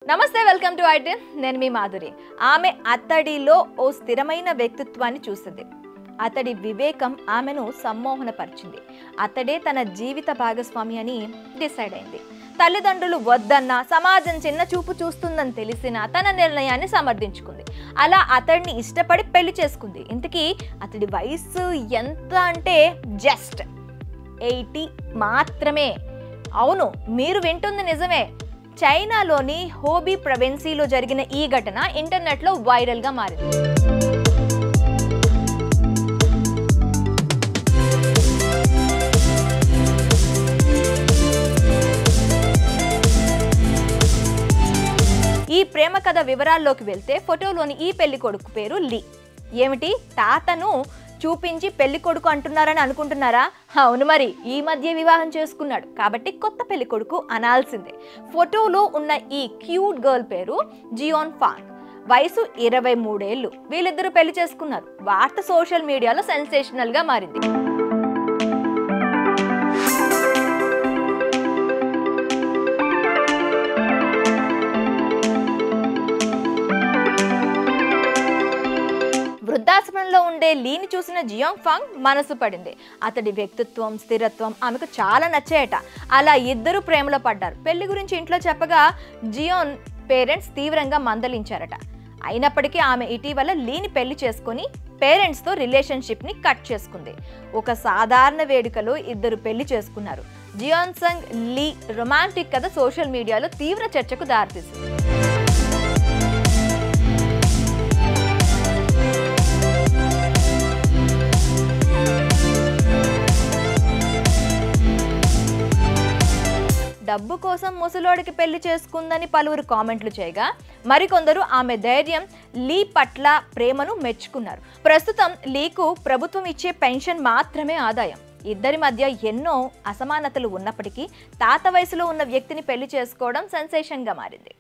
నమస్తే, welcome to i ten. నేను మీ మాధురి. ఆమె అతడిలో ఓ స్థిరమైన వ్యక్తిత్వాన్ని చూసింది. అతడి వివేకం ఆమెను సమ్మోహనపరిచింది. అతడే తన జీవిత భాగస్వామి అని డిసైడ్ అయింది. తల్లిదండ్రులు వద్దన్నా, సమాజం చిన్న చూపు చూస్తుందని తెలిసినా తన నిర్ణయాన్ని సమర్థించుకుంది. అలా అతడిని ఇష్టపడి పెళ్లి చేసుకుంది. ఇంతకీ అతడి వయసు ఎంత అంటే జస్ట్ 80 మాత్రమే. అవును, మీరు వింటుంది నిజమే. చైనాలోని హోబీ ప్రొవిన్సీలో జరిగిన ఈ ఘటన ఇంటర్నెట్లో వైరల్గా మారింది. ఈ ప్రేమ కథ వివరాల్లోకి వెళ్తే ఫోటోలోని ఈ పెళ్లి కొడుకు పేరు లీ. ఏమిటి, తాతను చూపించి పెళ్లి కొడుకు అంటున్నారని అనుకుంటున్నారా? అవును, మరి ఈ మధ్య వివాహం చేసుకున్నాడు కాబట్టి కొత్త పెళ్లి కొడుకు అనాల్సిందే. ఫోటోలో ఉన్న ఈ క్యూట్ గర్ల్ పేరు జియోన్ ఫాంగ్. వయసు 23 ఏళ్ళు. వీళ్ళిద్దరూ పెళ్లి చేసుకున్నారు. వార్త సోషల్ మీడియాలో సెన్సేషనల్ గా మారింది. వృద్ధాశ్రమంలో ఉండే లీని చూసిన జియోంగ్ ఫాంగ్ మనసు పడింది. అతడి వ్యక్తిత్వం, స్థిరత్వం ఆమెకు చాలా నచ్చాయట. అలా ఇద్దరు ప్రేమలో పడ్డారు. పెళ్లి గురించి ఇంట్లో చెప్పగా జియోన్ పేరెంట్స్ తీవ్రంగా మందలించారట. అయినప్పటికీ ఆమె ఇటీవల లీని పెళ్లి చేసుకుని పేరెంట్స్తో రిలేషన్షిప్ని కట్ చేసుకుంది. ఒక సాధారణ వేడుకలో ఇద్దరు పెళ్లి చేసుకున్నారు. జియోన్ సంగ్ లీ రొమాంటిక్ కథ సోషల్ మీడియాలో తీవ్ర చర్చకు దారితీసింది. డబ్బు కోసం ముసలోడికి పెళ్లి చేసుకుందని పలువురు కామెంట్లు చేయగా, మరికొందరు ఆమె ధైర్యం, లీ పట్ల ప్రేమను మెచ్చుకున్నారు. ప్రస్తుతం లీకు ప్రభుత్వం ఇచ్చే పెన్షన్ మాత్రమే ఆదాయం. ఇద్దరి మధ్య ఎన్నో అసమానతలు ఉన్నప్పటికీ తాత వయసులో ఉన్న వ్యక్తిని పెళ్లి చేసుకోవడం సెన్సేషన్గా మారింది.